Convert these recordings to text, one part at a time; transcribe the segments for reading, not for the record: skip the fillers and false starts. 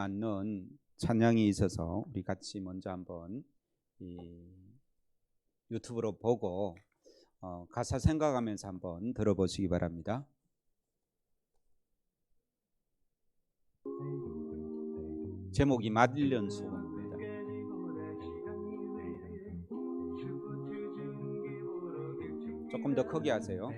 않는 찬양이 있어서 우리 같이 먼저 한번 유튜브로 보고 가사 생각하면서 한번 들어보시기 바랍니다. 제목이 맛있는 소금입니다. 조금 더 크게 하세요.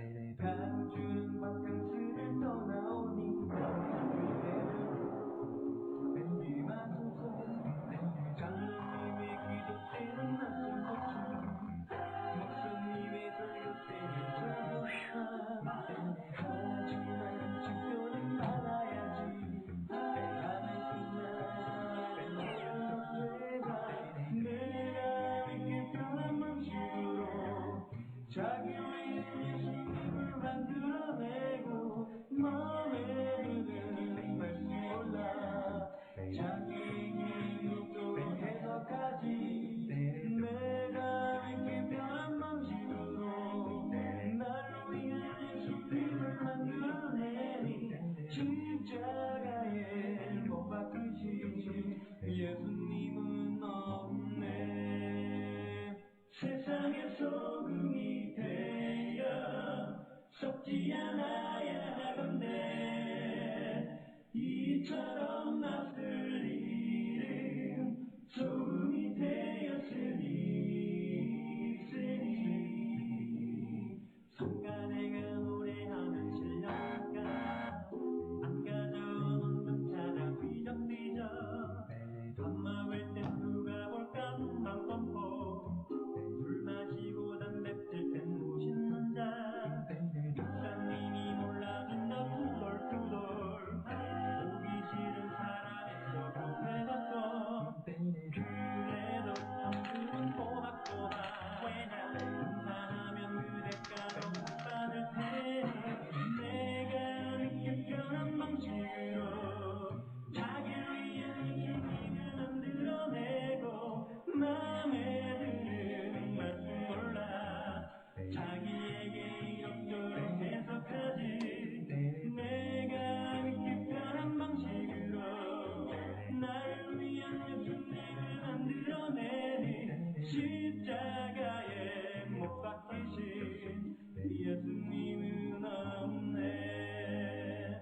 예수님은 없네. 세상의 소금이 되어 썩지 않아야 하건대 이처럼 낯을 잃은 소금이 되었으니 순간에가 노래하는 신랑가 안 가져온 등 찾아 삐적삐적 밥 먹을 땐 누가 볼까 방방포 술 마시고 담배 필 땐 무신는 자 목사님이 몰라준다 투덜투덜 보기 싫은 사람에서 구해받고 그래도 성수는 꼬박꼬박 왜냐 감사하면 그 대가로 못 받을 테니 내가 믿게 편한 방식으로 자기를 위한 힘을 만들어내고 마음에 드는 말씀 몰라 자기에게 이런저런 해석하지 내가 믿기 편한 방식으로 나를 위한 예수님을 만들어내니 십자가에 못 박히신 예수님은 없네.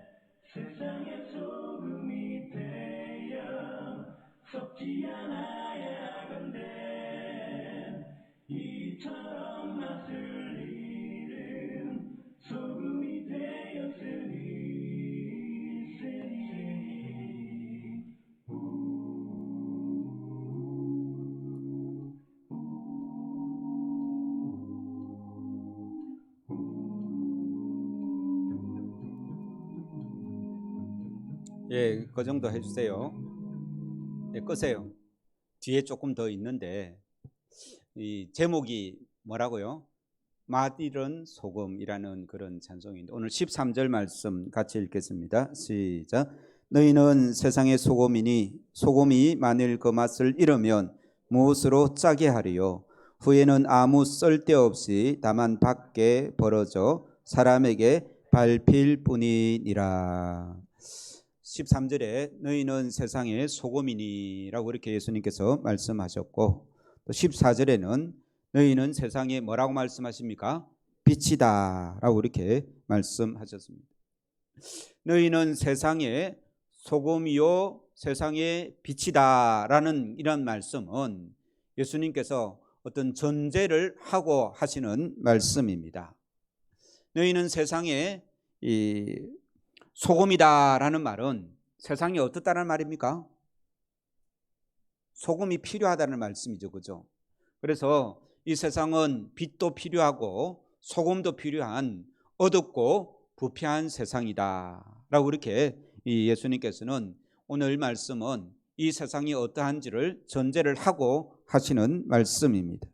세상의 소금이 되어 썩지 않아야 하건대 이처럼 맛을 잃은 소금이 되었으니 예, 그 정도 해주세요. 예, 끄세요. 뒤에 조금 더 있는데 이 제목이 뭐라고요? 맛있는 소금이라는 그런 찬송인데 오늘 13절 말씀 같이 읽겠습니다. 시작. 너희는 세상의 소금이니 소금이 만일 그 맛을 잃으면 무엇으로 짜게 하리요? 후에는 아무 쓸데없이 다만 밖에 벌어져 사람에게 밟힐 뿐이니라. 13절에 너희는 세상의 소금이니라고 이렇게 예수님께서 말씀하셨고 또 14절에는 너희는 세상에 뭐라고 말씀하십니까? 빛이다 라고 이렇게 말씀하셨습니다. 너희는 세상의 소금이요 세상의 빛이다 라는 이런 말씀은 예수님께서 어떤 전제를 하고 하시는 말씀입니다. 너희는 세상의 소금이다 라는 말은 세상이 어떻다는 말입니까? 소금이 필요하다는 말씀이죠. 그죠? 그래서 이 세상은 빛도 필요하고 소금도 필요한 어둡고 부패한 세상이다 라고 이렇게 예수님께서는 오늘 말씀은 이 세상이 어떠한지를 전제를 하고 하시는 말씀입니다.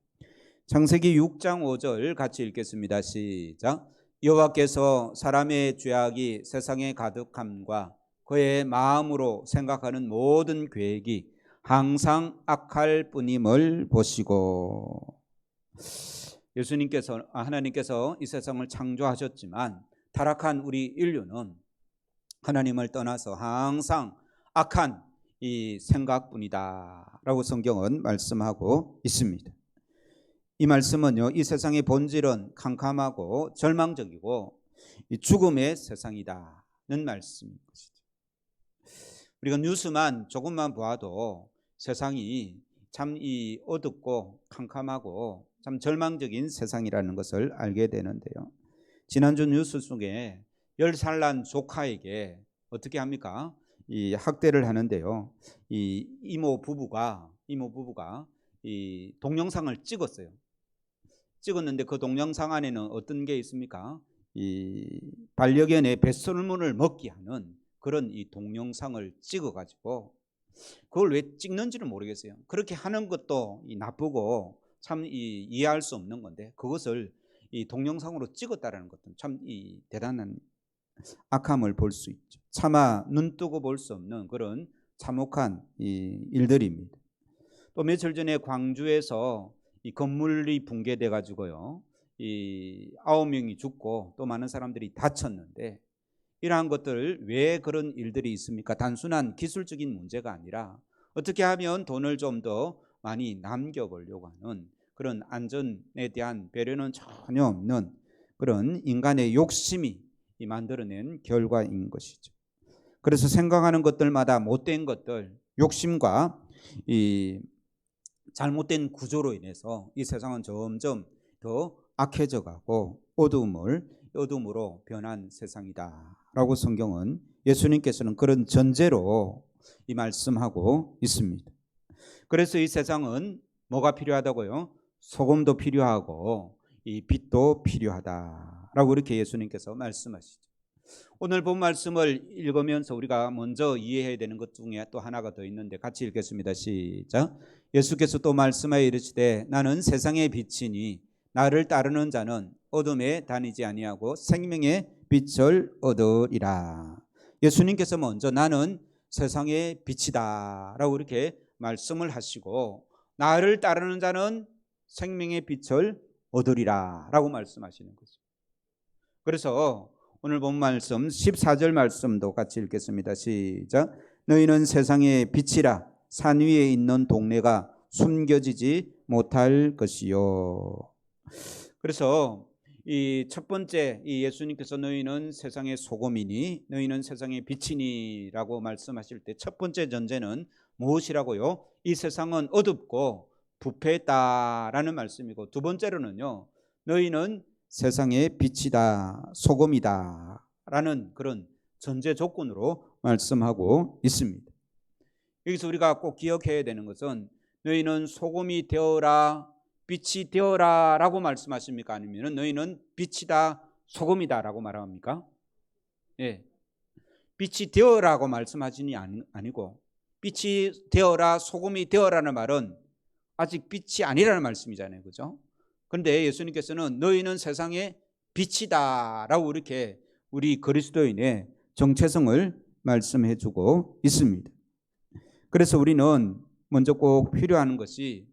창세기 6장 5절 같이 읽겠습니다. 시작. 여호와께서 사람의 죄악이 세상에 가득함과 그의 마음으로 생각하는 모든 계획이 항상 악할 뿐임을 보시고 하나님께서 이 세상을 창조하셨지만 타락한 우리 인류는 하나님을 떠나서 항상 악한 이 생각뿐이다라고 성경은 말씀하고 있습니다. 이 말씀은요, 이 세상의 본질은 캄캄하고 절망적이고 이 죽음의 세상이다는 말씀인 것이죠. 우리가 뉴스만 조금만 보아도 세상이 참 이 어둡고 캄캄하고 참 절망적인 세상이라는 것을 알게 되는데요. 지난주 뉴스 속에 10살 난 조카에게 어떻게 합니까? 이 학대를 하는데요. 이 이모 부부가 이 동영상을 찍었어요. 찍었는데 그 동영상 안에는 어떤 게 있습니까? 이 반려견의 뱃설문을 먹게 하는 그런 이 동영상을 찍어가지고 그걸 왜 찍는지는 모르겠어요. 그렇게 하는 것도 나쁘고 참 이해할 수 없는 건데 그것을 이 동영상으로 찍었다라는 것은 참 이 대단한 악함을 볼 수 있죠. 차마 눈 뜨고 볼 수 없는 그런 참혹한 이 일들입니다. 또 며칠 전에 광주에서 이 건물이 붕괴돼 가지고요, 이 9명이 죽고 또 많은 사람들이 다쳤는데 이러한 것들 왜 그런 일들이 있습니까? 단순한 기술적인 문제가 아니라 어떻게 하면 돈을 좀 더 많이 남겨보려고 하는 그런 안전에 대한 배려는 전혀 없는 그런 인간의 욕심이 만들어낸 결과인 것이죠. 그래서 생각하는 것들마다 못된 것들, 욕심과 이 잘못된 구조로 인해서 이 세상은 점점 더 악해져 가고 어둠으로 변한 세상이다라고 성경은 예수님께서는 그런 전제로 이 말씀하고 있습니다. 그래서 이 세상은 뭐가 필요하다고요? 소금도 필요하고 이 빛도 필요하다라고 이렇게 예수님께서 말씀하시죠. 오늘 본 말씀을 읽으면서 우리가 먼저 이해해야 되는 것 중에 또 하나가 더 있는데 같이 읽겠습니다. 시작. 예수께서 또 말씀하여 이르시되 나는 세상의 빛이니 나를 따르는 자는 어둠에 다니지 아니하고 생명의 빛을 얻으리라. 예수님께서 먼저 나는 세상의 빛이다라고 이렇게 말씀을 하시고 나를 따르는 자는 생명의 빛을 얻으리라라고 말씀하시는 거죠. 그래서 오늘 본 말씀 14절 말씀도 같이 읽겠습니다. 시작. 너희는 세상의 빛이라. 산 위에 있는 동네가 숨겨지지 못할 것이요. 그래서 이 첫 번째 이 예수님께서 너희는 세상의 소금이니 너희는 세상의 빛이니라고 말씀하실 때 첫 번째 전제는 무엇이라고요? 이 세상은 어둡고 부패했다라는 말씀이고 두 번째로는요, 너희는 세상의 빛이다, 소금이다 라는 그런 전제 조건으로 말씀하고 있습니다. 여기서 우리가 꼭 기억해야 되는 것은 너희는 소금이 되어라, 빛이 되어라 라고 말씀하십니까? 아니면 너희는 빛이다, 소금이다 라고 말합니까? 예, 빛이 되어라고 말씀하시니 아니고 빛이 되어라, 소금이 되어라는 말은 아직 빛이 아니라는 말씀이잖아요. 그죠? 그런데 예수님께서는 너희는 세상의 빛이다 라고 이렇게 우리 그리스도인의 정체성을 말씀해 주고 있습니다. 그래서 우리는 먼저 꼭 필요한 것이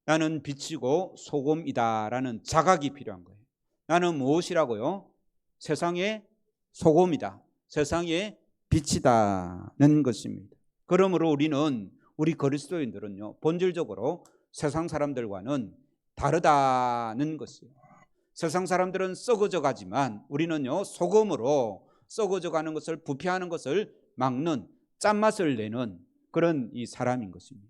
나는 빛이고 소금이다 라는 자각이 필요한 거예요. 나는 무엇이라고요? 세상의 소금이다, 세상의 빛이다는 것입니다. 그러므로 우리 그리스도인들은요, 본질적으로 세상 사람들과는 다르다는 것이에요. 세상 사람들은 썩어져 가지만 우리는요, 소금으로 썩어져 가는 것을, 부패하는 것을 막는, 짠맛을 내는 그런 이 사람인 것입니다.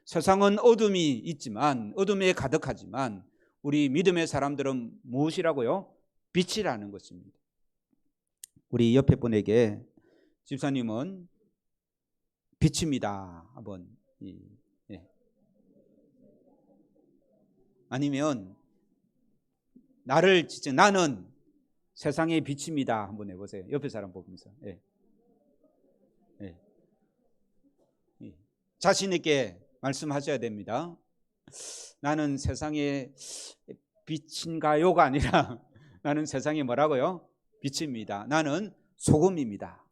세상은 어둠이 있지만, 어둠에 가득하지만 우리 믿음의 사람들은 무엇이라고요? 빛이라는 것입니다. 우리 옆에 분에게 집사님은 빛입니다 한번, 예. 아니면 나는 세상의 빛입니다 한번 해보세요. 옆에 사람 보면서. 예. 예. 예. 자신 있게 말씀하셔야 됩니다. 나는 세상의 빛인가요가 아니라 나는 세상의 뭐라고요? 빛입니다. 나는 소금입니다.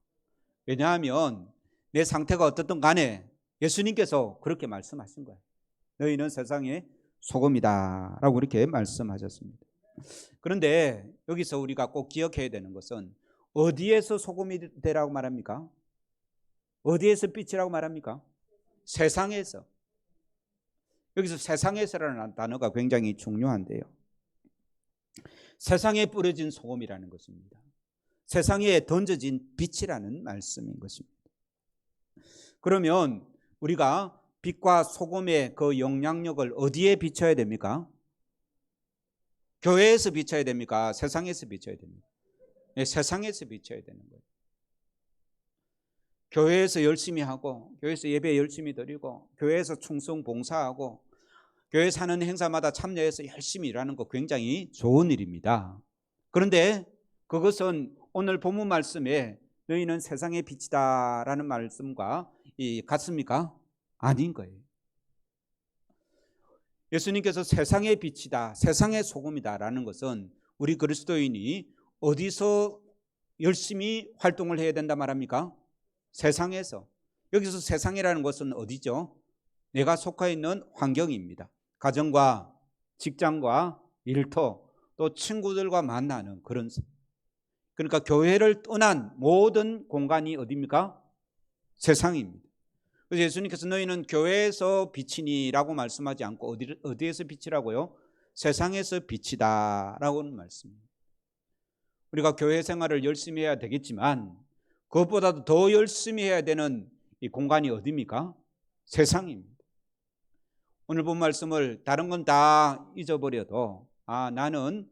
왜냐하면 내 상태가 어떻든 간에 예수님께서 그렇게 말씀하신 거예요. 너희는 세상의 소금이다 라고 이렇게 말씀하셨습니다. 그런데 여기서 우리가 꼭 기억해야 되는 것은 어디에서 소금이 되라고 말합니까? 어디에서 빛이라고 말합니까? 세상에서. 여기서 세상에서라는 단어가 굉장히 중요한데요. 세상에 뿌려진 소금이라는 것입니다. 세상에 던져진 빛이라는 말씀인 것입니다. 그러면 우리가 빛과 소금의 그 영향력을 어디에 비춰야 됩니까? 교회에서 비춰야 됩니까? 세상에서 비춰야 됩니까? 네, 세상에서 비춰야 되는 거예요. 교회에서 열심히 하고, 교회에서 예배 열심히 드리고, 교회에서 충성 봉사하고, 교회 사는 행사마다 참여해서 열심히 일하는 거 굉장히 좋은 일입니다. 그런데 그것은 오늘 본문 말씀에 너희는 세상의 빛이다라는 말씀과 같습니까? 아닌 거예요. 예수님께서 세상의 빛이다, 세상의 소금이다라는 것은 우리 그리스도인이 어디서 열심히 활동을 해야 된다 말합니까? 세상에서. 여기서 세상이라는 것은 어디죠? 내가 속해 있는 환경입니다. 가정과 직장과 일터, 또 친구들과 만나는 그런, 그러니까 교회를 떠난 모든 공간이 어디입니까? 세상입니다. 그래서 예수님께서 너희는 교회에서 빛이니라고 말씀하지 않고 어디에서 빛이라고요? 세상에서 빛이다 라고는 말씀입니다. 우리가 교회 생활을 열심히 해야 되겠지만 그것보다도 더 열심히 해야 되는 이 공간이 어디입니까? 세상입니다. 오늘 본 말씀을 다른 건 다 잊어버려도 나는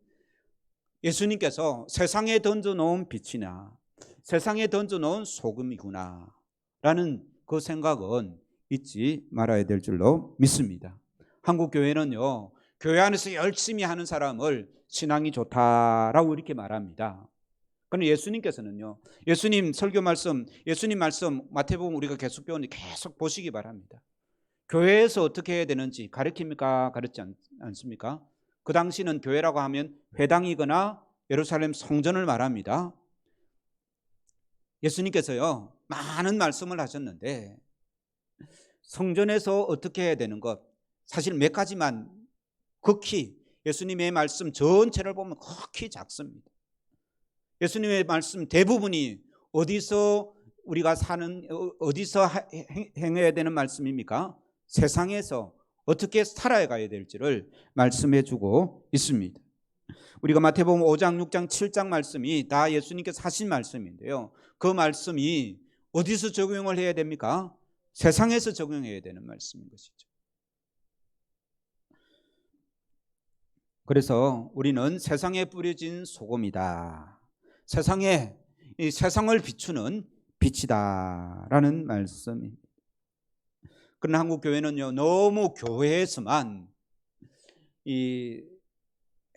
예수님께서 세상에 던져놓은 빛이나 세상에 던져놓은 소금이구나 라는 그 생각은 잊지 말아야 될 줄로 믿습니다. 한국 교회는요, 교회 안에서 열심히 하는 사람을 신앙이 좋다라고 이렇게 말합니다. 그런데 예수님께서는요, 예수님 설교 말씀, 예수님 말씀 마태복음 우리가 계속 배우는데 계속 보시기 바랍니다. 교회에서 어떻게 해야 되는지 가르칩니까? 가르치지 않습니까? 그 당시는 교회라고 하면 회당이거나 예루살렘 성전을 말합니다. 예수님께서요, 많은 말씀을 하셨는데 성전에서 어떻게 해야 되는 것, 사실 몇 가지만 극히 예수님의 말씀 전체를 보면 극히 작습니다. 예수님의 말씀 대부분이 어디서 우리가 사는, 어디서 행해야 되는 말씀입니까? 세상에서 어떻게 살아가야 될지를 말씀해 주고 있습니다. 우리가 마태복음 5장, 6장, 7장 말씀이 다 예수님께서 하신 말씀인데요, 그 말씀이 어디서 적용을 해야 됩니까? 세상에서 적용해야 되는 말씀인 것이죠. 그래서 우리는 세상에 뿌려진 소금이다, 세상에, 이 세상을 비추는 빛이다라는 말씀입니다. 그러나 한국 교회는요, 너무 교회에서만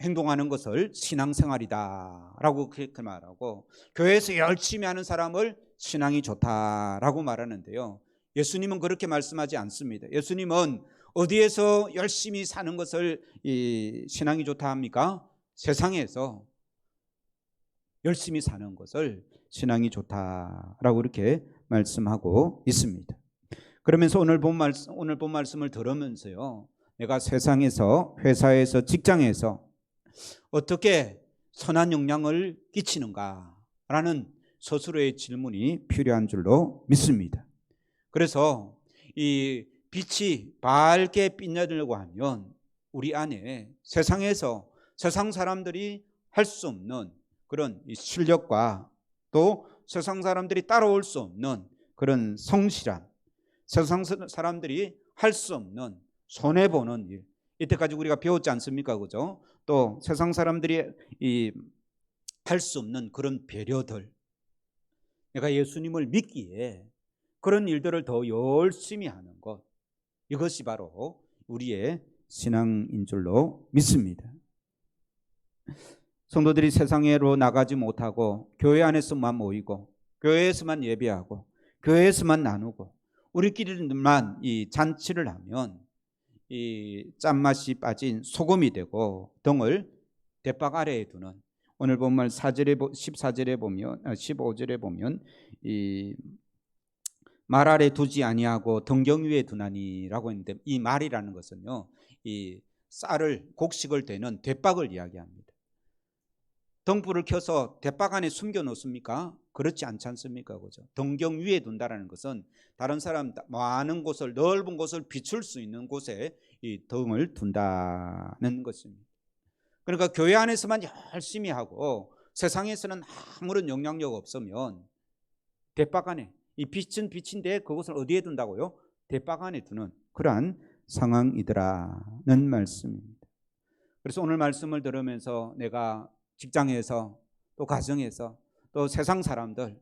행동하는 것을 신앙생활이다라고 그렇게 말하고, 교회에서 열심히 하는 사람을 신앙이 좋다라고 말하는데요, 예수님은 그렇게 말씀하지 않습니다. 예수님은 어디에서 열심히 사는 것을 신앙이 좋다 합니까? 세상에서 열심히 사는 것을 신앙이 좋다라고 이렇게 말씀하고 있습니다. 그러면서 오늘 본 말씀을 들으면서요, 내가 세상에서, 회사에서, 직장에서 어떻게 선한 영향을 끼치는가라는 스스로의 질문이 필요한 줄로 믿습니다. 그래서 이 빛이 밝게 빛나려고 하면 우리 안에 세상에서 세상 사람들이 할 수 없는 그런 실력과 또 세상 사람들이 따라올 수 없는 그런 성실한, 세상 사람들이 할 수 없는 손해보는 일, 이때까지 우리가 배웠지 않습니까? 그죠? 또 세상 사람들이 할 수 없는 그런 배려들, 내가 예수님을 믿기에 그런 일들을 더 열심히 하는 것, 이것이 바로 우리의 신앙인 줄로 믿습니다. 성도들이 세상으로 나가지 못하고 교회 안에서만 모이고 교회에서만 예배하고 교회에서만 나누고 우리끼리만 이 잔치를 하면 이 짠맛이 빠진 소금이 되고 등을 대박 아래에 두는, 오늘 본문 14절에 보면 15절에 보면 이 말 아래 두지 아니하고 등경 위에 두나니라고 했는데, 이 말이라는 것은요, 이 쌀을 곡식을 되는 대박을 이야기합니다. 등불을 켜서 대박 안에 숨겨 놓습니까? 그렇지 않지 않습니까? 그죠? 등경 위에 둔다라는 것은 다른 사람 많은 곳을, 넓은 곳을 비출 수 있는 곳에 이 등을 둔다는 것입니다. 그러니까 교회 안에서만 열심히 하고 세상에서는 아무런 영향력 없으면 대박 안에, 이 빛은 빛인데 그것을 어디에 둔다고요? 대박 안에 두는 그러한 상황이더라는 말씀입니다. 그래서 오늘 말씀을 들으면서 내가 직장에서 또 가정에서 또 세상 사람들,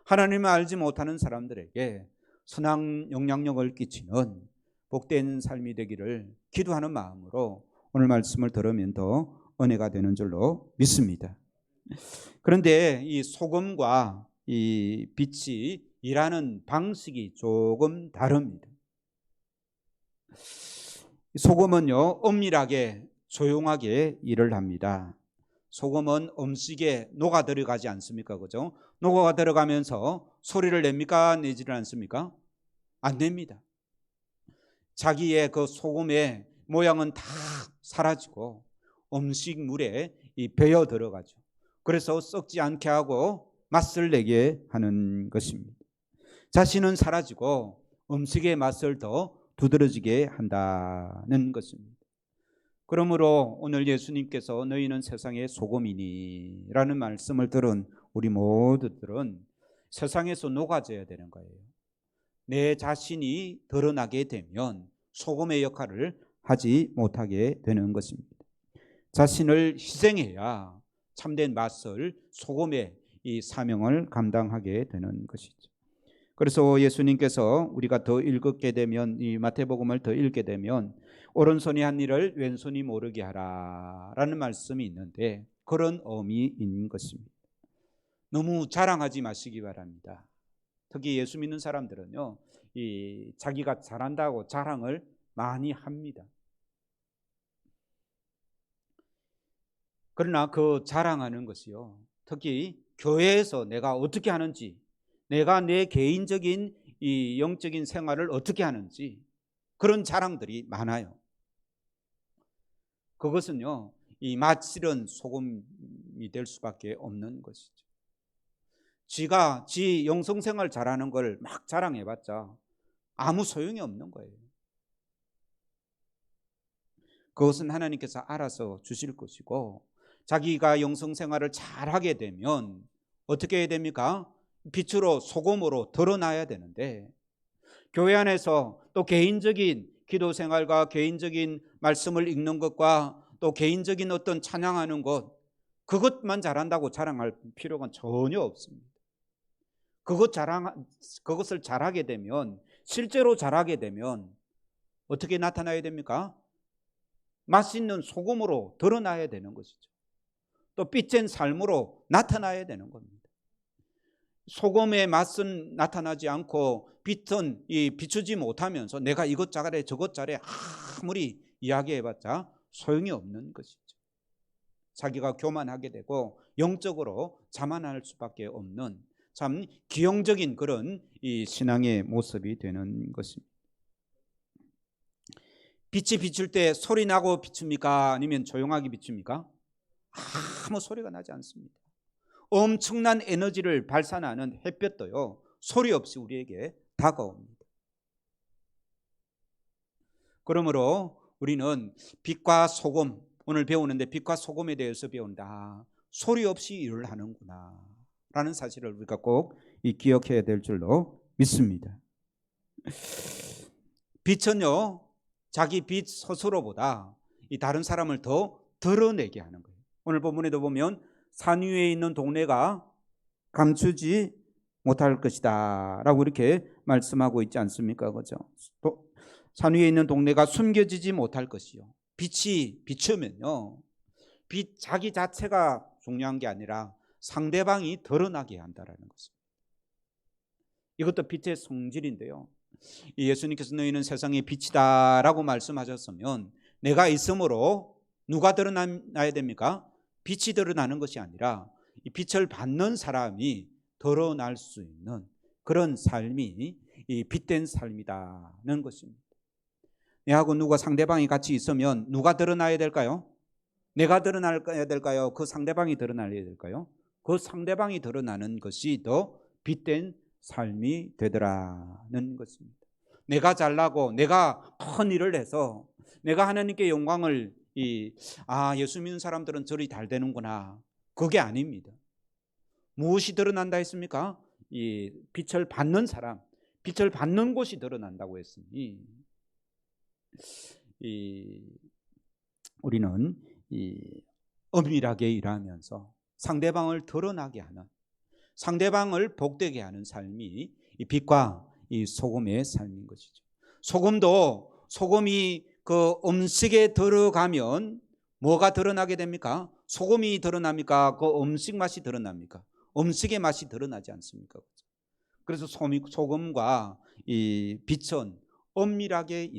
하나님을 알지 못하는 사람들에게 선한 영향력을 끼치는 복된 삶이 되기를 기도하는 마음으로 오늘 말씀을 들으면 더 은혜가 되는 줄로 믿습니다. 그런데 이 소금과 이 빛이 일하는 방식이 조금 다릅니다. 소금은요, 엄밀하게 조용하게 일을 합니다. 소금은 음식에 녹아 들어가지 않습니까? 그죠? 녹아 들어가면서 소리를 냅니까? 내지를 않습니까? 안 냅니다. 자기의 그 소금의 모양은 다 사라지고 음식물에 배어 들어가죠. 그래서 썩지 않게 하고 맛을 내게 하는 것입니다. 자신은 사라지고 음식의 맛을 더 두드러지게 한다는 것입니다. 그러므로 오늘 예수님께서 너희는 세상의 소금이니 라는 말씀을 들은 우리 모두들은 세상에서 녹아져야 되는 거예요. 내 자신이 드러나게 되면 소금의 역할을 하지 못하게 되는 것입니다. 자신을 희생해야 참된 맛을, 소금의 이 사명을 감당하게 되는 것이죠. 그래서 예수님께서 우리가 더 읽게 되면, 이 마태복음을 더 읽게 되면 오른손이 한 일을 왼손이 모르게 하라라는 말씀이 있는데 그런 의미인 것입니다. 너무 자랑하지 마시기 바랍니다. 특히 예수 믿는 사람들은요, 이 자기가 잘한다고 자랑을 많이 합니다. 그러나 그 자랑하는 것이요, 특히 교회에서 내가 어떻게 하는지, 내가 내 개인적인 이 영적인 생활을 어떻게 하는지, 그런 자랑들이 많아요. 그것은요, 이 맛실은 소금이 될 수밖에 없는 것이죠. 지가 지 영성생활 잘하는 걸 막 자랑해봤자 아무 소용이 없는 거예요. 그것은 하나님께서 알아서 주실 것이고, 자기가 영성생활을 잘하게 되면 어떻게 해야 됩니까? 빛으로, 소금으로 드러나야 되는데, 교회 안에서 또 개인적인 기도생활과 개인적인 말씀을 읽는 것과 또 개인적인 어떤 찬양하는 것, 그것만 잘한다고 자랑할 필요가 전혀 없습니다. 그것을 잘하게 되면, 실제로 잘하게 되면 어떻게 나타나야 됩니까? 맛있는 소금으로 드러나야 되는 것이죠. 또 빛된 삶으로 나타나야 되는 겁니다. 소금의 맛은 나타나지 않고 빛은 비추지 못하면서 내가 이것 잘해 저것 잘해 아무리 이야기해봤자 소용이 없는 것이죠. 자기가 교만하게 되고 영적으로 자만할 수밖에 없는 참 기형적인 그런 이 신앙의 모습이 되는 것입니다. 빛이 비출 때 소리 나고 비춥니까? 아니면 조용하게 비춥니까? 아무 소리가 나지 않습니다. 엄청난 에너지를 발산하는 햇볕도요, 소리 없이 우리에게 다가옵니다. 그러므로 우리는 빛과 소금, 오늘 배우는데 빛과 소금에 대해서 배운다. 소리 없이 일을 하는구나 라는 사실을 우리가 꼭 기억해야 될 줄로 믿습니다. 빛은요, 자기 빛 스스로보다 이 다른 사람을 더 드러내게 하는 거예요. 오늘 본문에도 보면 산 위에 있는 동네가 감추지 못할 것이다 라고 이렇게 말씀하고 있지 않습니까? 그죠? 또 산 위에 있는 동네가 숨겨지지 못할 것이요, 빛이 비추면요, 빛 자기 자체가 중요한 게 아니라 상대방이 드러나게 한다라는 것입니다. 이것도 빛의 성질인데요, 예수님께서 너희는 세상의 빛이다 라고 말씀하셨으면 내가 있음으로 누가 드러나야 됩니까? 빛이 드러나는 것이 아니라 이 빛을 받는 사람이 드러날 수 있는 그런 삶이 이 빛된 삶이라는 것입니다. 내하고 누가 상대방이 같이 있으면 누가 드러나야 될까요? 내가 드러나야 될까요? 그 상대방이 드러나야 될까요? 그 상대방이 드러나는 것이 더 빛된 삶이 되더라는 것입니다. 내가 잘나고 내가 큰 일을 해서 내가 하나님께 영광을 예수 믿는 사람들은 저리 잘 되는구나. 그게 아닙니다. 무엇이 드러난다 했습니까? 이 빛을 받는 사람, 빛을 받는 곳이 드러난다고 했으니 우리는 엄밀하게 일하면서 상대방을 드러나게 하는, 상대방을 복되게 하는 삶이 이 빛과 이 소금의 삶인 것이죠. 소금이 그 음식에 들어가면 뭐가 드러나게 됩니까? 소금이 드러납니까? 그 음식 맛이 드러납니까? 음식의 맛이 드러나지 않습니까? 그래서 소금과 이 빛은 엄밀하게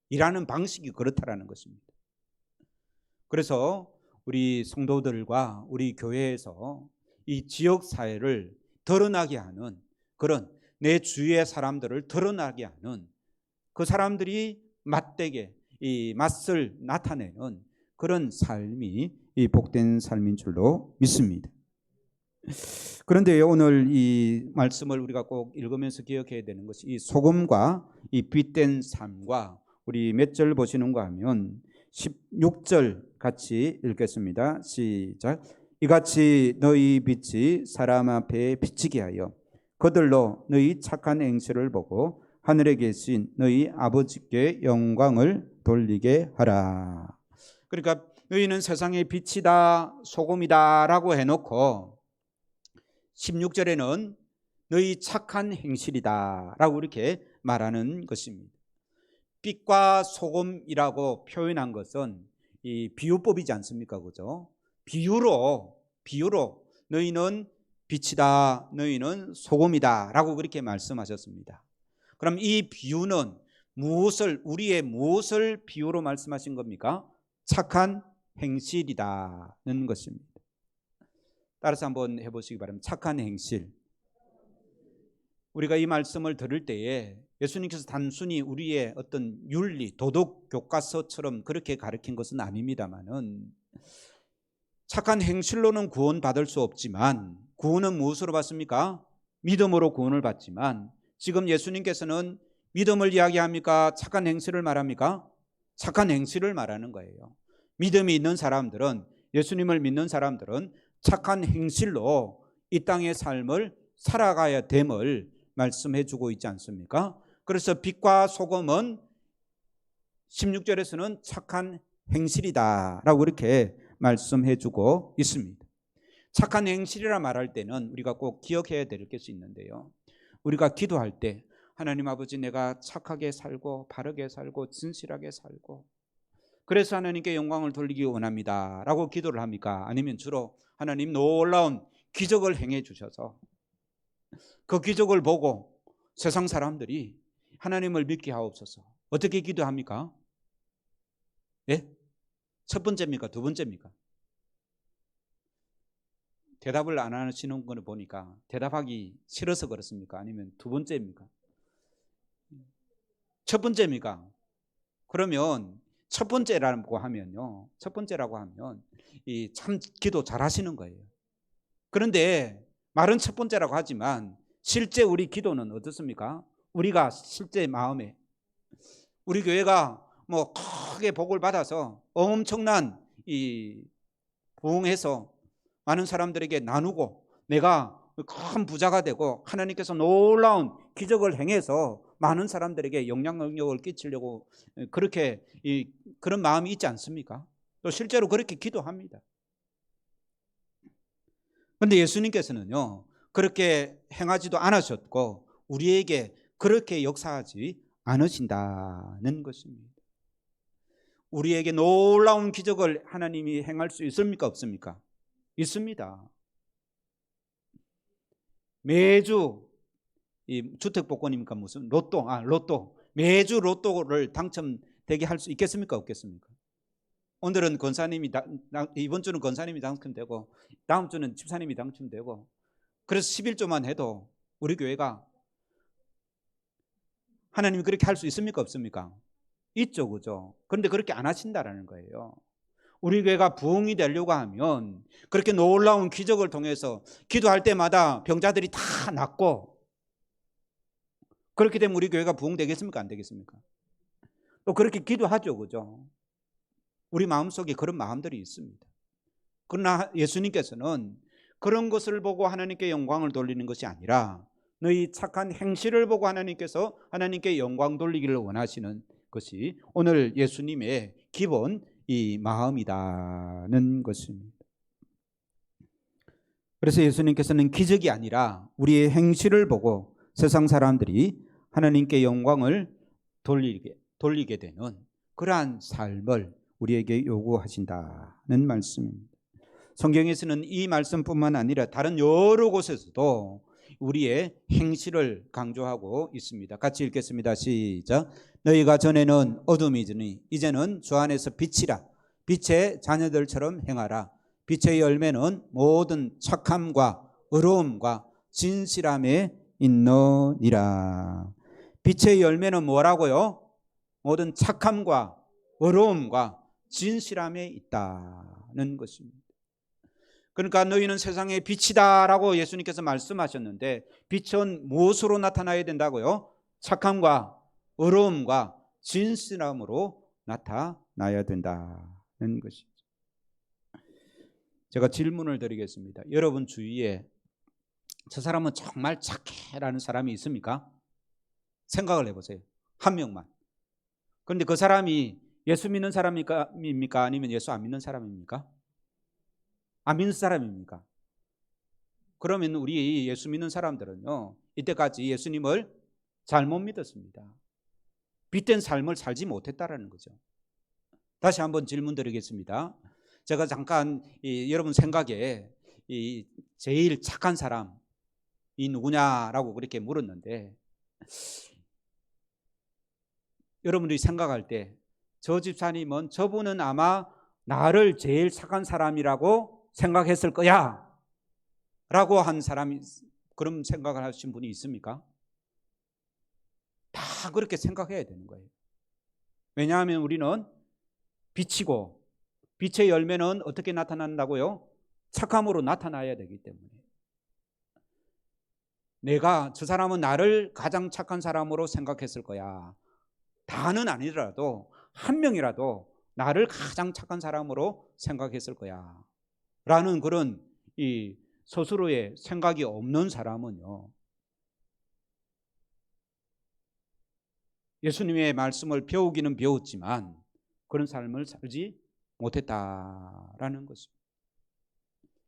일하는 방식이 그렇다라는 것입니다. 그래서 우리 성도들과 우리 교회에서 이 지역 사회를 드러나게 하는, 그런 내 주위의 사람들을 드러나게 하는, 그 사람들이 맛되게 이 맛을 나타내는 그런 삶이 이 복된 삶인 줄로 믿습니다. 그런데 오늘 이 말씀을 우리가 꼭 읽으면서 기억해야 되는 것이 이 소금과 이 빛된 삶과, 우리 몇 절 보시는가 하면 16절 같이 읽겠습니다. 시작. 이같이 너희 빛이 사람 앞에 비치게 하여 그들로 너희 착한 행실을 보고 하늘에 계신 너희 아버지께 영광을 돌리게 하라. 그러니까 너희는 세상의 빛이다, 소금이다 라고 해놓고 16절에는 너희 착한 행실이다 라고 이렇게 말하는 것입니다. 빛과 소금이라고 표현한 것은 이 비유법이지 않습니까? 그죠? 비유로 너희는 빛이다, 너희는 소금이다 라고 그렇게 말씀하셨습니다. 그럼 이 비유는 우리의 무엇을 비유로 말씀하신 겁니까? 착한 행실이다는 것입니다. 따라서 한번 해보시기 바랍니다. 착한 행실. 우리가 이 말씀을 들을 때에 예수님께서 단순히 우리의 어떤 윤리, 도덕 교과서처럼 그렇게 가르친 것은 아닙니다만은, 착한 행실로는 구원받을 수 없지만 구원은 무엇으로 받습니까? 믿음으로 구원을 받지만, 지금 예수님께서는 믿음을 이야기합니까? 착한 행실을 말합니까? 착한 행실을 말하는 거예요. 믿음이 있는 사람들은, 예수님을 믿는 사람들은 착한 행실로 이 땅의 삶을 살아가야 됨을 말씀해 주고 있지 않습니까? 그래서 빛과 소금은 16절에서는 착한 행실이다 라고 이렇게 말씀해 주고 있습니다. 착한 행실이라 말할 때는 우리가 꼭 기억해야 될 것이 있는데요, 우리가 기도할 때 하나님 아버지, 내가 착하게 살고 바르게 살고 진실하게 살고 그래서 하나님께 영광을 돌리기 원합니다 라고 기도를 합니까? 아니면 주로 하나님 놀라운 기적을 행해 주셔서 그 기적을 보고 세상 사람들이 하나님을 믿게 하옵소서, 어떻게 기도합니까? 예? 첫 번째입니까? 두 번째입니까? 대답을 안 하시는 걸 보니까 대답하기 싫어서 그렇습니까? 아니면 두 번째입니까? 첫 번째입니까? 그러면 첫 번째라고 하면요, 이 참 기도 잘하시는 거예요. 그런데 말은 첫 번째라고 하지만 실제 우리 기도는 어떻습니까? 우리가 실제 마음에, 우리 교회가 뭐 크게 복을 받아서 엄청난 이 부흥해서 많은 사람들에게 나누고 내가 큰 부자가 되고 하나님께서 놀라운 기적을 행해서 많은 사람들에게 영향력을 끼치려고 그렇게 그런 마음이 있지 않습니까? 또 실제로 그렇게 기도합니다. 그런데 예수님께서는요, 그렇게 행하지도 않으셨고 우리에게 그렇게 역사하지 않으신다는 것입니다. 우리에게 놀라운 기적을 하나님이 행할 수 있습니까? 없습니까? 있습니다. 매주 이 주택복권입니까? 무슨 로또 매주 로또를 당첨되게 할 수 있겠습니까? 없겠습니까? 오늘은 권사님이 이번 주는 권사님이 당첨되고 다음 주는 집사님이 당첨되고, 그래서 11조만 해도 우리 교회가, 하나님이 그렇게 할 수 있습니까? 없습니까? 있죠, 그죠? 그런데 그렇게 안 하신다라는 거예요. 우리 교회가 부흥이 되려고 하면 그렇게 놀라운 기적을 통해서 기도할 때마다 병자들이 다 낫고, 그렇게 되면 우리 교회가 부흥되겠습니까? 안 되겠습니까? 또 그렇게 기도하죠, 그죠? 우리 마음속에 그런 마음들이 있습니다. 그러나 예수님께서는 그런 것을 보고 하나님께 영광을 돌리는 것이 아니라 너희 착한 행실을 보고 하나님께서 하나님께 영광 돌리기를 원하시는 것이 오늘 예수님의 기본 이 마음이다는 것입니다. 그래서 예수님께서는 기적이 아니라 우리의 행실을 보고 세상 사람들이 하나님께 영광을 돌리게 되는 그러한 삶을 우리에게 요구하신다는 말씀입니다. 성경에서는 이 말씀뿐만 아니라 다른 여러 곳에서도 우리의 행실을 강조하고 있습니다. 같이 읽겠습니다. 시작. 너희가 전에는 어둠이더니 이제는 주 안에서 빛이라. 빛의 자녀들처럼 행하라. 빛의 열매는 모든 착함과 의로움과 진실함에 있느니라. 빛의 열매는 뭐라고요? 모든 착함과 의로움과 진실함에 있다는 것입니다. 그러니까 너희는 세상의 빛이다라고 예수님께서 말씀하셨는데, 빛은 무엇으로 나타나야 된다고요? 착함과 의로움과 진실함으로 나타나야 된다는 것이죠. 제가 질문을 드리겠습니다. 여러분 주위에 저 사람은 정말 착해라는 사람이 있습니까? 생각을 해보세요. 한 명만. 그런데 그 사람이 예수 믿는 사람입니까? 아니면 예수 안 믿는 사람입니까? 안 믿는 사람입니까? 그러면 우리 예수 믿는 사람들은요, 이때까지 예수님을 잘못 믿었습니다. 빛된 삶을 살지 못했다라는 거죠. 다시 한번 질문 드리겠습니다. 제가 잠깐 여러분 생각에 제일 착한 사람이 누구냐라고 그렇게 물었는데, 여러분들이 생각할 때 저 집사님은 저분은 아마 나를 제일 착한 사람이라고 생각했을 거야 라고 한 사람이, 그런 생각을 하신 분이 있습니까? 다 그렇게 생각해야 되는 거예요. 왜냐하면 우리는 빛이고, 빛의 열매는 어떻게 나타난다고요? 착함으로 나타나야 되기 때문에. 내가 저 사람은 나를 가장 착한 사람으로 생각했을 거야, 다는 아니더라도 한 명이라도 나를 가장 착한 사람으로 생각했을 거야 라는 그런 이 스스로의 생각이 없는 사람은요, 예수님의 말씀을 배우기는 배웠지만 그런 삶을 살지 못했다라는 것입니다.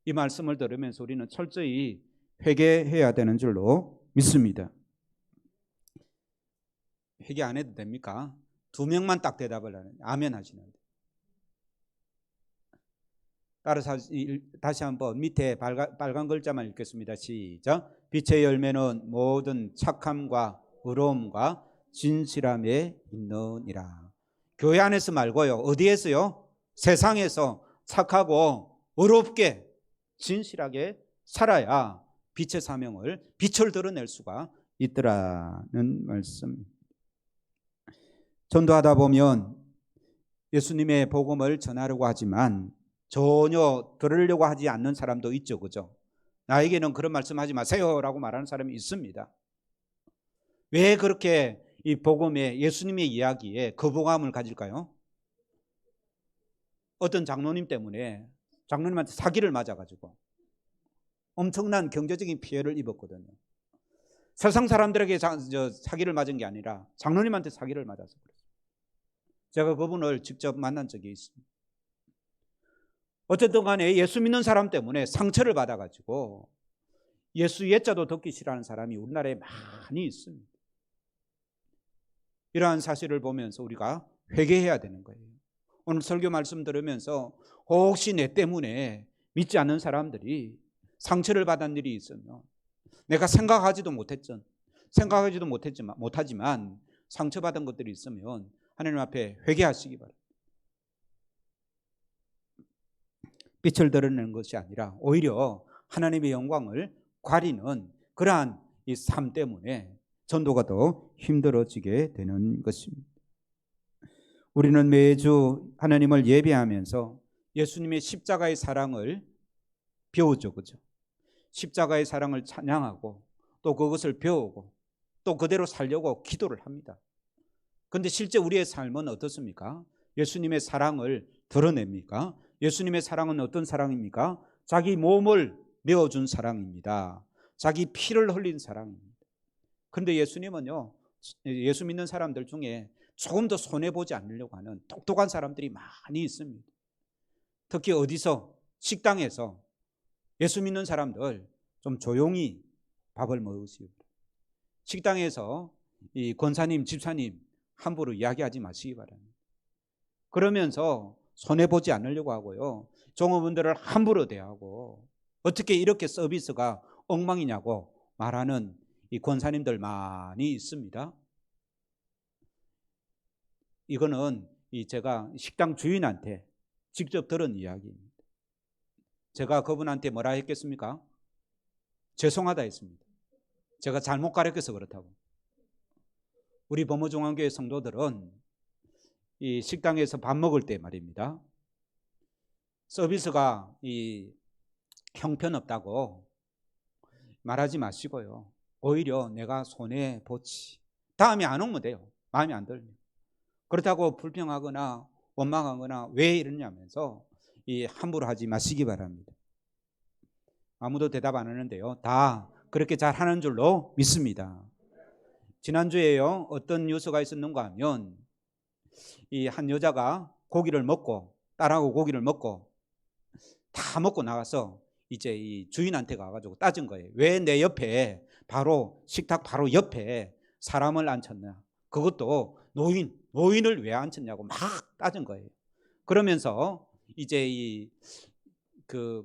이 말씀을 들으면서 우리는 철저히 회개해야 되는 줄로 믿습니다. 회개 안 해도 됩니까? 2명만 딱 대답을 하는, 아멘 하시는데. 따라서 다시 한번 밑에 빨간 글자만 읽겠습니다. 시작. 빛의 열매는 모든 착함과 의로움과 진실함에 있느니라. 교회 안에서 말고요, 어디에서요? 세상에서 착하고 의롭게 진실하게 살아야 빛의 사명을, 빛을 드러낼 수가 있더라는 말씀. 전도하다 보면 예수님의 복음을 전하려고 하지만 전혀 들으려고 하지 않는 사람도 있죠, 그죠? 나에게는 그런 말씀하지 마세요라고 말하는 사람이 있습니다. 왜 그렇게 이 복음에, 예수님의 이야기에 거부감을 가질까요? 어떤 장로님 때문에, 장로님한테 사기를 맞아가지고 엄청난 경제적인 피해를 입었거든요. 세상 사람들에게 사기를 맞은 게 아니라 장로님한테 사기를 맞아서 그랬어요. 제가 그분을 직접 만난 적이 있습니다. 어쨌든 간에 예수 믿는 사람 때문에 상처를 받아가지고 예수 예자도 듣기 싫어하는 사람이 우리나라에 많이 있습니다. 이러한 사실을 보면서 우리가 회개해야 되는 거예요. 오늘 설교 말씀 들으면서 혹시 내 때문에 믿지 않는 사람들이 상처를 받은 일이 있으면, 내가 생각하지도 못하지만 상처받은 것들이 있으면 하나님 앞에 회개하시기 바랍니다. 빛을 드러내는 것이 아니라 오히려 하나님의 영광을 가리는 그러한 이 삶 때문에 전도가 더 힘들어지게 되는 것입니다. 우리는 매주 하나님을 예배하면서 예수님의 십자가의 사랑을 배우죠. 그죠? 십자가의 사랑을 찬양하고 또 그것을 배우고 또 그대로 살려고 기도를 합니다. 그런데 실제 우리의 삶은 어떻습니까? 예수님의 사랑을 드러냅니까? 예수님의 사랑은 어떤 사랑입니까? 자기 몸을 내어준 사랑입니다. 자기 피를 흘린 사랑입니다. 그런데 예수님은요, 예수 믿는 사람들 중에 조금 더 손해보지 않으려고 하는 똑똑한 사람들이 많이 있습니다. 특히 어디서? 식당에서 예수 믿는 사람들 좀 조용히 밥을 먹으시오. 식당에서 이 권사님, 집사님 함부로 이야기하지 마시기 바랍니다. 그러면서 손해보지 않으려고 하고요, 종업원들을 함부로 대하고 어떻게 이렇게 서비스가 엉망이냐고 말하는 이 권사님들 많이 있습니다. 이거는 제가 식당 주인한테 직접 들은 이야기입니다. 제가 그분한테 뭐라 했겠습니까? 죄송하다 했습니다. 제가 잘못 가르쳐서 그렇다고. 우리 범어중앙교회 성도들은 이 식당에서 밥 먹을 때 말입니다, 서비스가 이 형편없다고 말하지 마시고요, 오히려 내가 손해보지, 다음에 안 오면 돼요. 마음에 안 들면. 그렇다고 불평하거나 원망하거나 왜 이러냐면서 함부로 하지 마시기 바랍니다. 아무도 대답 안 하는데요, 다 그렇게 잘 하는 줄로 믿습니다. 지난주에요, 어떤 뉴스가 있었는가 하면 이 한 여자가 고기를 먹고 딸하고 고기를 먹고 다 먹고 나가서 이제 이 주인한테 가가지고 따진 거예요. 왜 내 옆에, 바로 식탁 바로 옆에 사람을 앉혔냐, 그것도 노인을 왜 앉혔냐고 막 따진 거예요. 그러면서 이제 그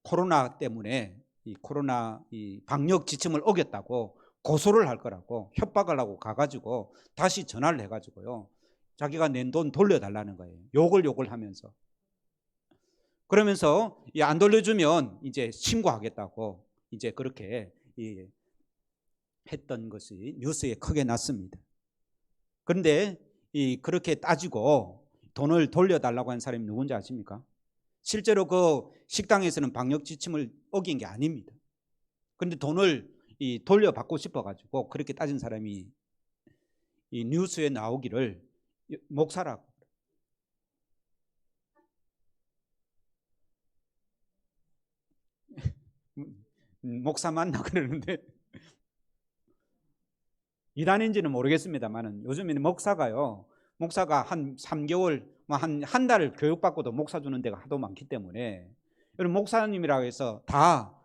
코로나 때문에 코로나 방역 지침을 어겼다고 고소를 할 거라고 협박을 하고 가가지고 다시 전화를 해가지고요, 자기가 낸 돈 돌려달라는 거예요. 욕을 하면서. 그러면서 안 돌려주면 이제 신고하겠다고 이제 그렇게 했던 것이 뉴스에 크게 났습니다. 그런데 그렇게 따지고 돈을 돌려달라고 한 사람이 누군지 아십니까? 실제로 그 식당에서는 방역 지침을 어긴 게 아닙니다. 그런데 돈을 돌려받고 싶어가지고 그렇게 따진 사람이 이 뉴스에 나오기를 목사라고. 목사 맞나 그러는데 이단인지는 모르겠습니다만은 요즘에는 목사가 한 3개월, 한 달 교육받고도 목사 주는 데가 하도 많기 때문에 여러분, 목사님이라고 해서 다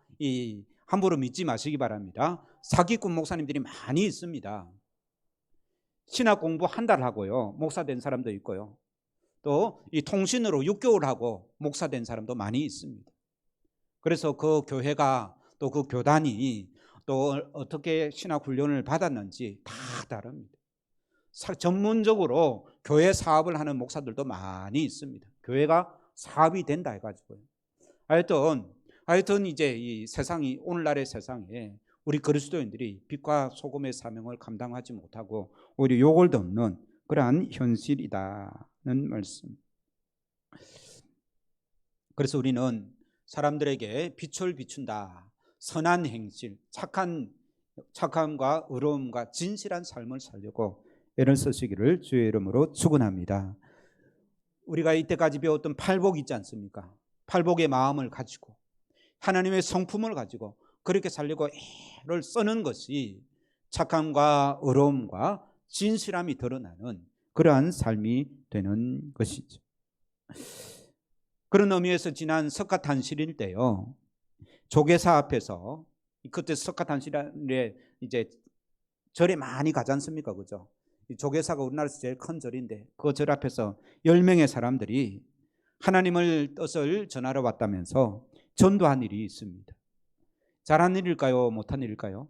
함부로 믿지 마시기 바랍니다. 사기꾼 목사님들이 많이 있습니다. 신학 공부 한 달 하고요, 목사 된 사람도 있고요, 또 이 통신으로 6개월 하고 목사 된 사람도 많이 있습니다. 그래서 그 교회가 또 그 교단이 또 어떻게 신학 훈련을 받았는지 다 다릅니다. 전문적으로 교회 사업을 하는 목사들도 많이 있습니다. 교회가 사업이 된다 해가지고요. 하여튼 이제 이 세상이, 오늘날의 세상에 우리 그리스도인들이 빛과 소금의 사명을 감당하지 못하고 오히려 욕을 듣는 그러한 현실이다는 말씀. 그래서 우리는 사람들에게 빛을 비춘다, 선한 행실, 착함과 의로움과 진실한 삶을 살려고 애를 쓰시기를 주의 이름으로 축원합니다. 우리가 이때까지 배웠던 팔복 있지 않습니까? 팔복의 마음을 가지고 하나님의 성품을 가지고 그렇게 살려고 애를 쓰는 것이 착함과 의로움과 진실함이 드러나는 그러한 삶이 되는 것이죠. 그런 의미에서 지난 석가탄신일 때요, 조계사 앞에서, 그때 석가탄신일에 이제 절에 많이 가지 않습니까? 그죠? 조계사가 우리나라에서 제일 큰 절인데 그 절 앞에서 10명의 사람들이 하나님을 뜻을 전하러 왔다면서 전도한 일이 있습니다. 잘한 일일까요? 못한 일일까요?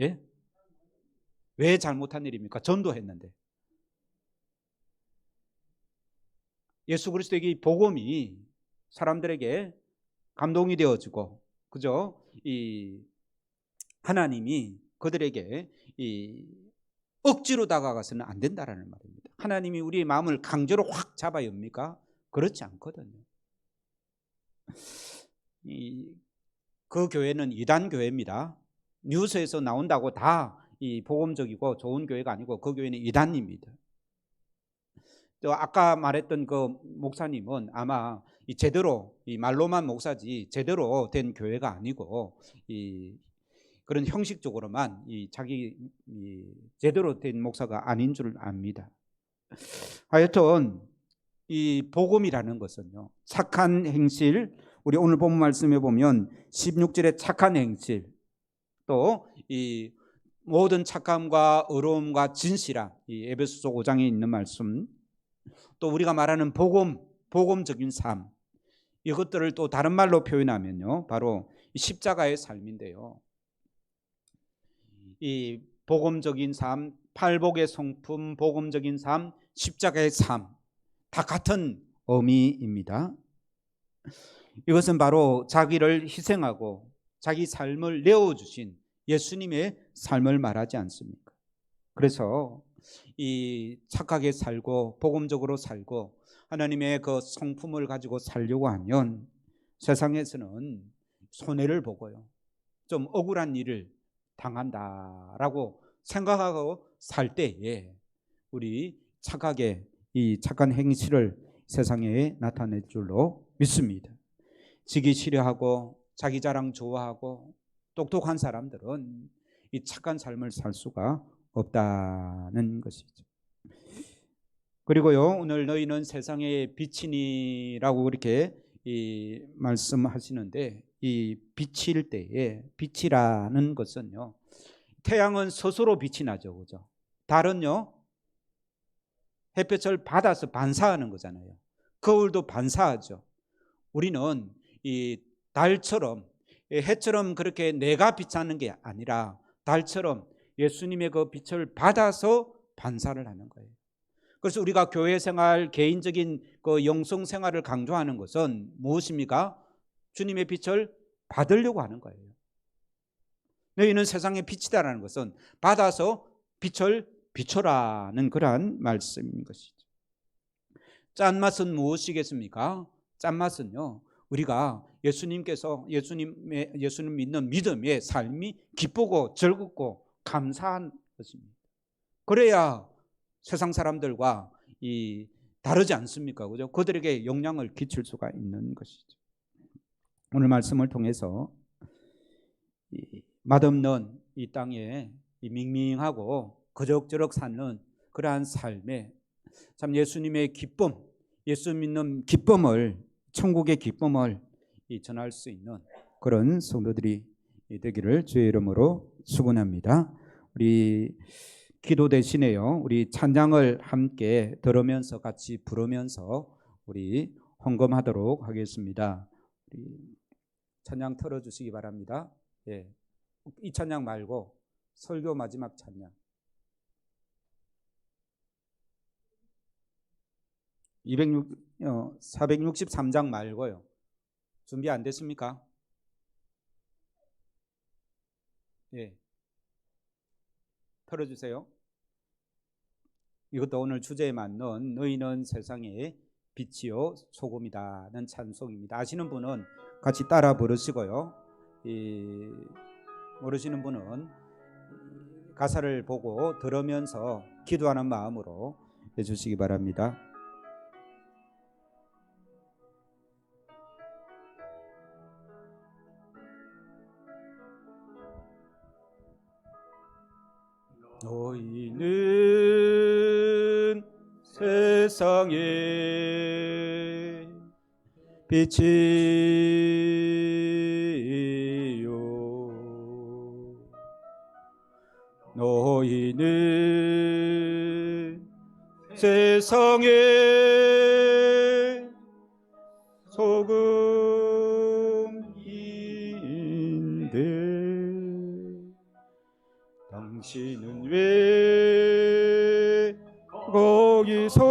예? 왜 잘못한 일입니까? 전도했는데. 예수 그리스도의 이 복음이 사람들에게 감동이 되어지고, 그죠? 이 하나님이 그들에게 억지로 다가가서는 안 된다라는 말입니다. 하나님이 우리의 마음을 강제로 확 잡아 엽니까? 그렇지 않거든요. 그 교회는 이단 교회입니다. 뉴스에서 나온다고 다 이 복음적이고 좋은 교회가 아니고 그 교회는 이단입니다. 또 아까 말했던 그 목사님은 아마 제대로 이 말로만 목사지 제대로 된 교회가 아니고 그런 형식적으로만 자기 제대로 된 목사가 아닌 줄 압니다. 하여튼 이 복음이라는 것은요, 착한 행실, 우리 오늘 본문 말씀에 보면 16절에 착한 행실, 또 이 모든 착함과 의로움과 진실함, 이 에베소서 5장에 있는 말씀, 또 우리가 말하는 복음적인 삶, 이것들을 또 다른 말로 표현하면요, 바로 십자가의 삶인데요. 이 복음적인 삶, 팔복의 성품, 복음적인 삶, 십자가의 삶, 다 같은 의미입니다. 이것은 바로 자기를 희생하고 자기 삶을 내어주신 예수님의 삶을 말하지 않습니까? 그래서 이 착하게 살고 복음적으로 살고 하나님의 그 성품을 가지고 살려고 하면 세상에서는 손해를 보고요, 좀 억울한 일을 당한다라고 생각하고 살 때에 우리 착하게 이 착한 행실을 세상에 나타낼 줄로 믿습니다. 지기 싫어하고 자기 자랑 좋아하고 똑똑한 사람들은 이 착한 삶을 살 수가 없다는 것이죠. 그리고요, 오늘 너희는 세상의 빛이니라고 이렇게 말씀하시는데, 이 빛일 때에 빛이라는 것은요, 태양은 스스로 빛이 나죠, 그죠? 달은요, 햇볕을 받아서 반사하는 거잖아요. 거울도 반사하죠. 우리는 이 달처럼, 해처럼 그렇게 내가 빛하는 게 아니라 달처럼 예수님의 그 빛을 받아서 반사를 하는 거예요. 그래서 우리가 교회 생활, 개인적인 그 영성 생활을 강조하는 것은 무엇입니까? 주님의 빛을 받으려고 하는 거예요. 너희는 세상의 빛이다라는 것은 받아서 빛을 비춰라는 그러한 말씀인 것이죠. 짠맛은 무엇이겠습니까? 짠맛은요, 우리가 예수님 믿는 믿음의 삶이 기쁘고 즐겁고 감사한 것입니다. 그래야 세상 사람들과 다르지 않습니까? 그죠? 그들에게 영향을 끼칠 수가 있는 것이죠. 오늘 말씀을 통해서 맛없는 이 땅에 밍밍하고 그럭저럭 사는 그러한 삶에 참 예수님의 기쁨, 예수 믿는 기쁨을, 천국의 기쁨을 전할 수 있는 그런 성도들이 되기를 주의 이름으로 축원합니다. 우리 기도 대신에요, 우리 찬양을 함께 들으면서 같이 부르면서 우리 헌금하도록 하겠습니다. 우리 찬양 틀어주시기 바랍니다. 예, 이 찬양 말고 설교 마지막 찬양 463장 말고요. 준비 안 됐습니까? 예, 틀어주세요. 이것도 오늘 주제에 맞는 너희는 세상의 빛이요 소금이다는 찬송입니다. 아시는 분은 같이 따라 부르시고요, 모르시는 분은 가사를 보고 들으면서 기도하는 마음으로 해주시기 바랍니다. 너희는 세상의 빛이요 너희는 세상의 소금인데 당신은 왜 거기서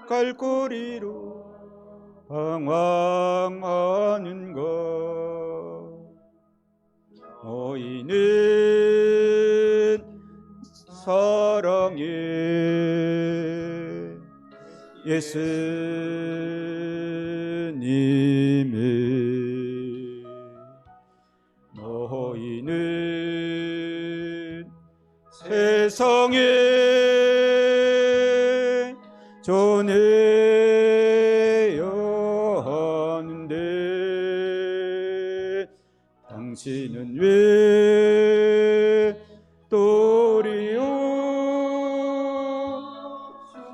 갈거리로 방황하는가? 너희는 사랑의 예수님의 너희는 세상에 전해야 하는데 당신은 왜 도리어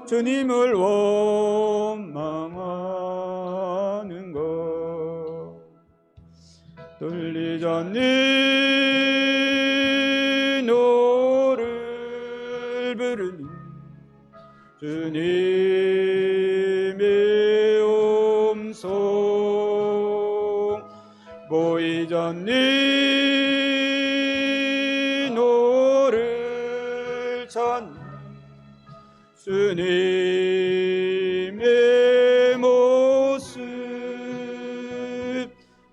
주님을 원망하는가? 떨리잖니 너를 부르는 주님의 음성 보이잖니 너를 찾는 주님의 모습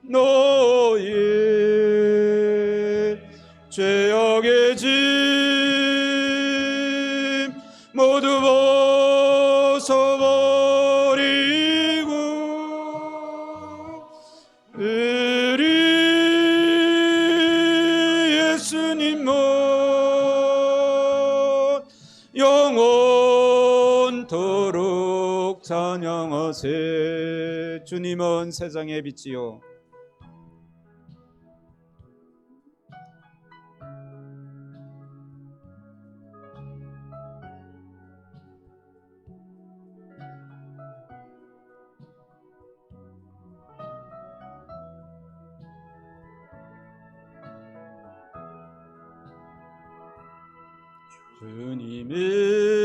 너의 죄악의 짐 모두 벗어버리고 우리 예수님만 영원토록 찬양하세. 주님은 세상의 빛이요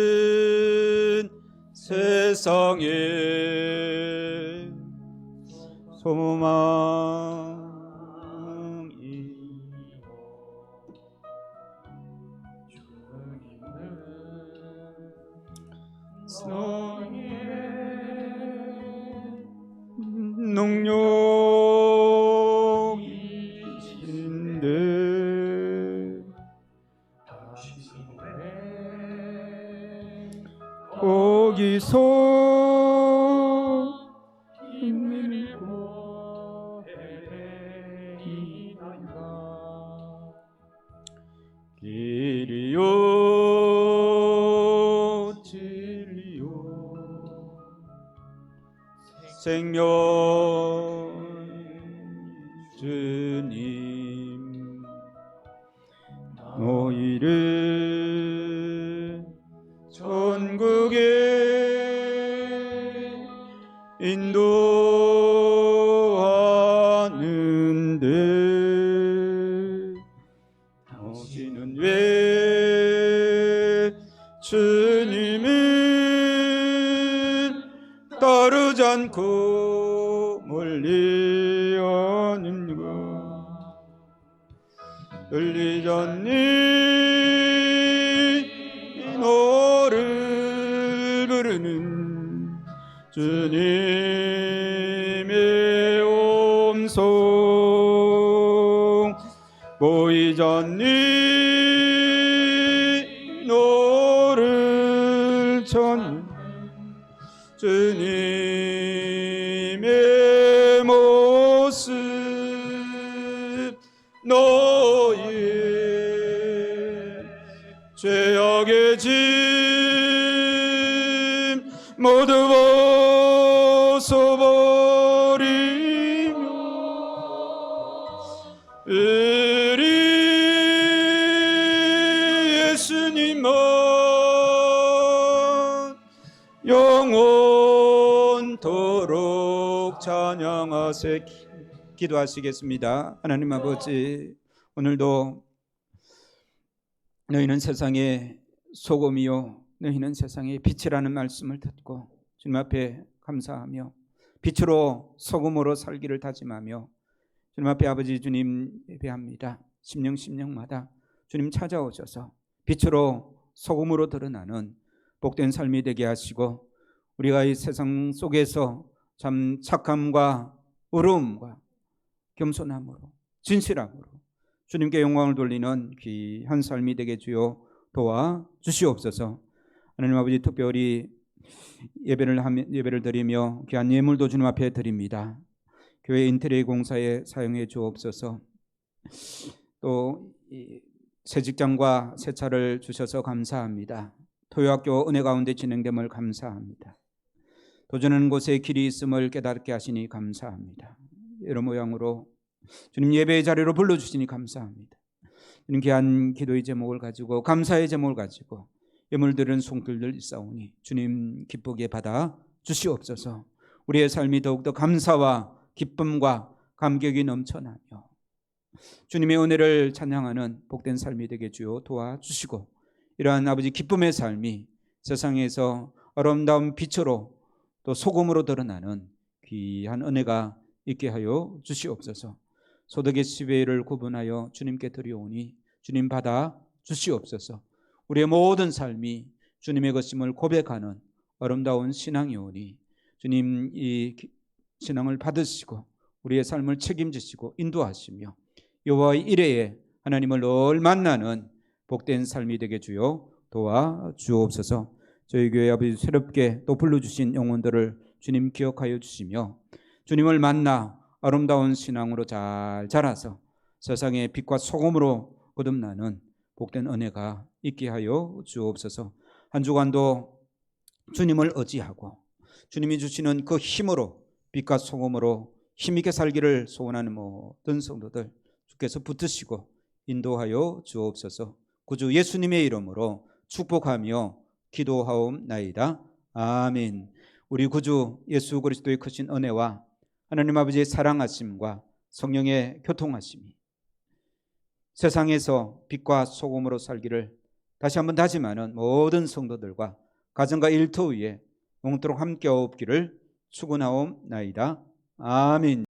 주님은 세상의 소망이 능력이신데 거기서 힘밀고 헤매이나이다. 길이요 진리요 생명 주님 너희를 천국에 인도하는데 당신은 왜 주님을 따르지 않고 멀리하는가? 들리잖니 너를 부르는 주님의 음성 보이잖니 너를 찾는 주님의 모습 너의 죄악의 짐 모두 벗어버리며 우리 예수님만 영원토록 찬양하세. 기도하시겠습니다. 하나님 아버지, 오늘도 너희는 세상의 소금이요 너희는 세상의 빛이라는 말씀을 듣고 주님 앞에 감사하며 빛으로 소금으로 살기를 다짐하며 주님 앞에 아버지 주님 예배합니다. 심령마다 주님 찾아오셔서 빛으로 소금으로 드러나는 복된 삶이 되게 하시고 우리가 이 세상 속에서 참 착함과 의로움과 겸손함으로 진실함으로 주님께 영광을 돌리는 귀한 삶이 되게 주여 도와 주시옵소서. 하나님 아버지, 특별히 예배를 드리며 귀한 예물도 주님 앞에 드립니다. 교회 인테리어 공사에 사용해 주옵소서. 또 새 직장과 새 차를 주셔서 감사합니다. 토요학교 은혜 가운데 진행됨을 감사합니다. 도전하는 곳에 길이 있음을 깨닫게 하시니 감사합니다. 여러 모양으로 주님 예배의 자리로 불러주시니 감사합니다. 주님 귀한 기도의 제목을 가지고 감사의 제목을 가지고 예물 드리는 손길들 있사오니 주님 기쁘게 받아 주시옵소서. 우리의 삶이 더욱더 감사와 기쁨과 감격이 넘쳐나며 주님의 은혜를 찬양하는 복된 삶이 되게 주여 도와주시고 이러한 아버지 기쁨의 삶이 세상에서 아름다운 빛으로 또 소금으로 드러나는 귀한 은혜가 있게 하여 주시옵소서. 소득의 지배를 구분하여 주님께 드리오니 주님 받아 주시옵소서. 우리의 모든 삶이 주님의 것임을 고백하는 아름다운 신앙이오니 주님 이 신앙을 받으시고 우리의 삶을 책임지시고 인도하시며 여호와의 일회에 하나님을 늘 만나는 복된 삶이 되게 주여 도와주옵소서. 저희 교회 아버지 새롭게 또 불러주신 영혼들을 주님 기억하여 주시며 주님을 만나 아름다운 신앙으로 잘 자라서 세상의 빛과 소금으로 거듭나는 복된 은혜가 있게 하여 주옵소서. 한 주간도 주님을 의지하고 주님이 주시는 그 힘으로 빛과 소금으로 힘있게 살기를 소원하는 모든 성도들 주께서 붙드시고 인도하여 주옵소서. 구주 예수님의 이름으로 축복하며 기도하옵나이다. 아멘. 우리 구주 예수 그리스도의 크신 은혜와 하나님 아버지의 사랑하심과 성령의 교통하심이 세상에서 빛과 소금으로 살기를 다시 한번 다짐하는 모든 성도들과 가정과 일터 위에 영원토록 함께 없기를 축원하옵나이다. 아멘.